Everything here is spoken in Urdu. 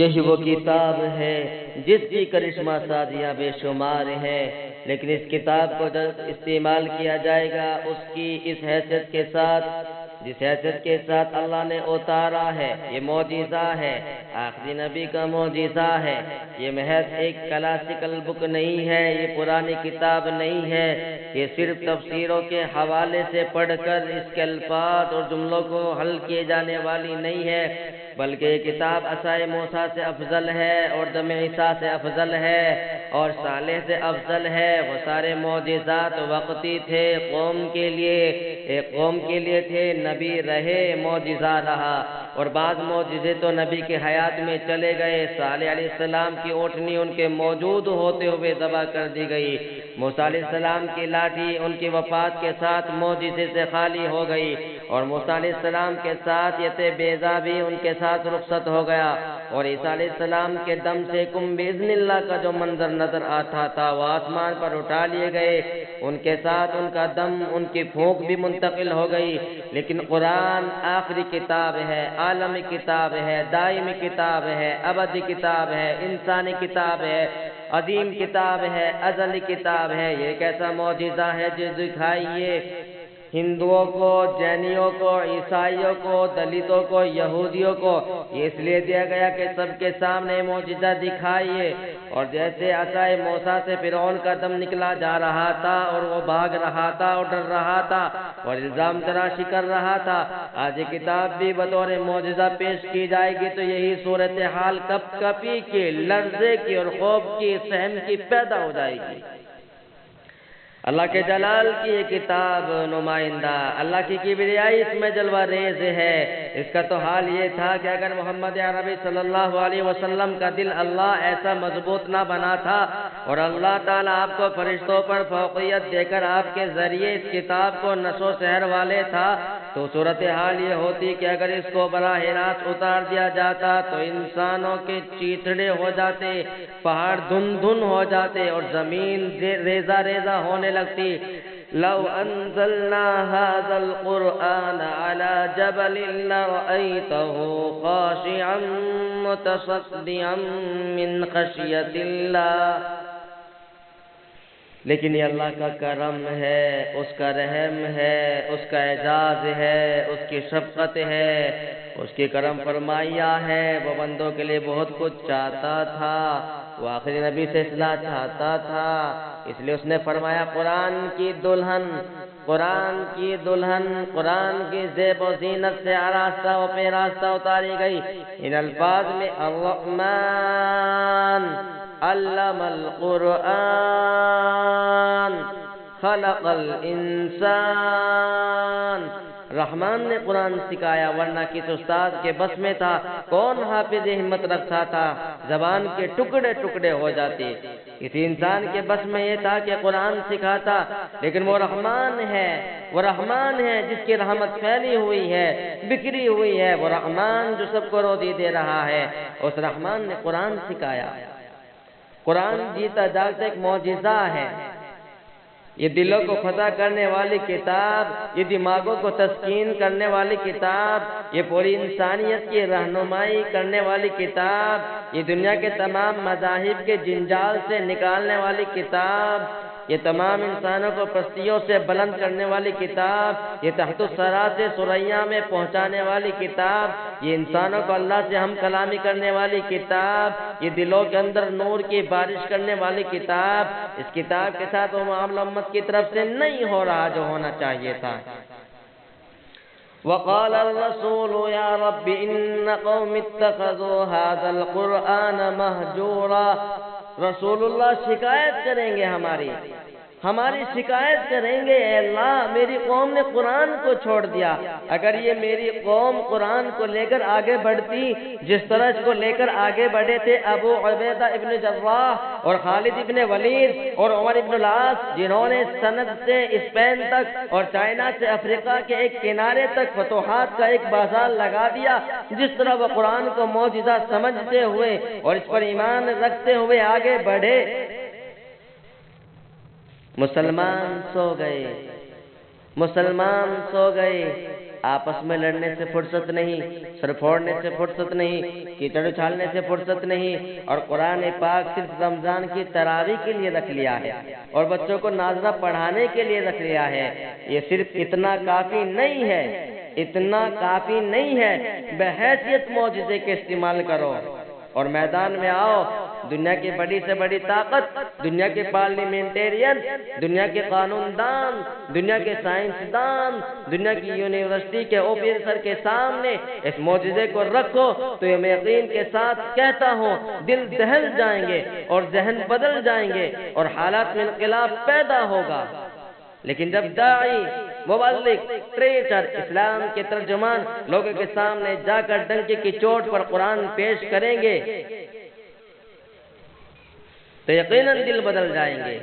یہی وہ کتاب ہے جس کی کرشمہ سازیاں بے شمار ہیں، لیکن اس کتاب کو جب استعمال کیا جائے گا اس کی اس حیثیت کے ساتھ جس حیثیت کے ساتھ اللہ نے اتارا ہے، یہ معجزہ ہے، آخری نبی کا معجزہ ہے۔ یہ محض ایک کلاسیکل بک نہیں ہے، یہ پرانی کتاب نہیں ہے، یہ صرف تفسیروں کے حوالے سے پڑھ کر اس کے الفاظ اور جملوں کو حل کیے جانے والی نہیں ہے، بلکہ یہ کتاب عصائے موسیٰ سے افضل ہے اور دم عیسیٰ سے افضل ہے اور صالح سے افضل ہے۔ وہ سارے معجزات وقتی تھے، قوم کے لیے، ایک قوم کے لیے تھے، نبی رہے، معجزہ رہا، اور بعض معجزے تو نبی کے حیات میں چلے گئے۔ صالح علیہ السلام کی اونٹنی ان کے موجود ہوتے ہوئے ذبح کر دی گئی، موسیٰ علیہ السلام کی لاٹھی ان کی وفات کے ساتھ معجزے سے خالی ہو گئی، اور موسیٰ علیہ السلام کے ساتھ یت بیضا بھی ان کے ساتھ رخصت ہو گیا، اور عیسیٰ علیہ السلام کے دم سے کم باذن اللہ کا جو منظر نظر آتا تھا وہ آسمان پر اٹھا لیے گئے، ان کے ساتھ ان کا دم، ان کی پھونک بھی منتقل ہو گئی۔ لیکن قرآن آخری کتاب ہے، عالمی کتاب ہے، دائمی کتاب ہے، ابدی کتاب ہے، انسانی کتاب ہے، عظیم کتاب ہے، ازلی کتاب ہے۔ یہ ایک ایسا معجزہ ہے جو دکھائیے ہندوؤں کو، جینیوں کو، عیسائیوں کو، دلتوں کو، یہودیوں کو، یہ اس لیے دیا گیا کہ سب کے سامنے معجزہ دکھائیے۔ اور جیسے عصائے موسیٰ سے فرعون کا دم نکلا جا رہا تھا اور وہ بھاگ رہا تھا اور ڈر رہا تھا اور الزام تراشی کر رہا تھا، آج یہ کتاب بھی بطور معجزہ پیش کی جائے گی تو یہی صورتحال کپ کپی کی، لرزے کی اور خوف کی، سہم کی پیدا ہو جائے گی۔ اللہ کے جلال کی یہ کتاب نمائندہ، اللہ کی کبریائی اس میں جلوہ ریز ہے۔ اس کا تو حال یہ تھا کہ اگر محمد عربی صلی اللہ علیہ وسلم کا دل اللہ ایسا مضبوط نہ بنا تھا اور اللہ تعالیٰ آپ کو فرشتوں پر فوقیت دے کر آپ کے ذریعے اس کتاب کو نشو و سحر والے تھا، تو صورتحال یہ ہوتی کہ اگر اس کو براہ راست اتار دیا جاتا تو انسانوں کے چیتڑے ہو جاتے، پہاڑ دھن دھن ہو جاتے اور زمین ریزہ ریزہ ہونے لگتی۔ لو انزلنا هذا القرآن على جبل لرأيته خاشعا متصدعا من خشية الله۔ لیکن یہ اللہ کا کرم ہے، اس کا رحم ہے، اس کا اعزاز ہے، اس کی شفقت ہے، اس کی کرم فرمائیاں ہے۔ وہ بندوں کے لیے بہت کچھ چاہتا تھا، وہ آخری نبی سے اصلاح چاہتا تھا، اس لیے اس نے فرمایا قرآن کی دلہن، قرآن کی دلہن، قرآن کی زیب و زینت سے آراستہ و پیراستہ اتاری گئی۔ ان الفاظ میں الرحمن علم القرآن خلق الانسان، رحمان نے قرآن سکھایا، ورنہ کس استاد کے بس میں تھا، کون حافظ ہمت رکھتا تھا، زبان کے ٹکڑے ٹکڑے ہو جاتے۔ کسی انسان کے بس میں یہ تھا کہ قرآن سکھاتا، لیکن وہ رحمان ہے، وہ رحمان ہے جس کی رحمت پھیلی ہوئی ہے، بکھری ہوئی ہے، وہ رحمان جو سب کو روزی دے رہا ہے، اس رحمان نے قرآن سکھایا۔ قرآن جیتا جاگتا ایک معجزہ ہے، یہ دلوں کو فتح کرنے والی کتاب، یہ دماغوں کو تسکین کرنے والی کتاب، یہ پوری انسانیت کی رہنمائی کرنے والی کتاب، یہ دنیا کے تمام مذاہب کے جنجال سے نکالنے والی کتاب، یہ تمام انسانوں کو پستیوں سے بلند کرنے والی کتاب، یہ تحت الثری سے ثریا میں پہنچانے والی کتاب، یہ انسانوں کو اللہ سے ہم کلامی کرنے والی کتاب، یہ دلوں کے اندر نور کی بارش کرنے والی کتاب۔ اس کتاب کے ساتھ وہ معاملہ امت کی طرف سے نہیں ہو رہا جو ہونا چاہیے تھا۔ وقال الرسول يا رب ان قوم اتخذوا هذا القرآن مهجورا، رسول اللہ شکایت کریں گے، ہماری شکایت کریں گے، اے اللہ میری قوم نے قرآن کو چھوڑ دیا۔ اگر یہ میری قوم قرآن کو لے کر آگے بڑھتی جس طرح اس کو لے کر آگے بڑھے تھے ابو عبیدہ ابن جراح اور خالد ابن ولید اور عمر ابن العاص، جنہوں نے سند سے اسپین تک اور چائنا سے افریقہ کے ایک کنارے تک فتوحات کا ایک بازار لگا دیا، جس طرح وہ قرآن کو معجزہ سمجھتے ہوئے اور اس پر ایمان رکھتے ہوئے آگے بڑھے، مسلمان سو گئے، مسلمان سو گئے، آپس میں لڑنے سے فرصت نہیں، سر پھوڑنے سے فرصت نہیں، کیچڑ اچھالنے سے فرصت نہیں، اور قرآن پاک صرف رمضان کی تراویح کے لیے رکھ لیا ہے اور بچوں کو نازلہ پڑھانے کے لیے رکھ لیا ہے۔ یہ صرف اتنا کافی نہیں ہے، اتنا کافی نہیں ہے، بحیثیت معجزے کے استعمال کرو اور میدان میں آؤ۔ دنیا کی بڑی سے بڑی طاقت، دنیا کے پارلیمنٹیرین، دنیا کے قانون دان، دنیا کے سائنسدان، دنیا کی یونیورسٹی کے آفیسر کے سامنے اس معجزے کو رکھو تو یہ میں یقین کے ساتھ کہتا ہوں دل دہل جائیں گے اور ذہن بدل جائیں گے اور حالات میں انقلاب پیدا ہوگا۔ لیکن جب داعی، مبلغ، پریچر، اسلام کے ترجمان لوگوں کے سامنے جا کر ڈنکے کی چوٹ پر قرآن پیش کریں گے تو یقیناً دل بدل جائیں گے۔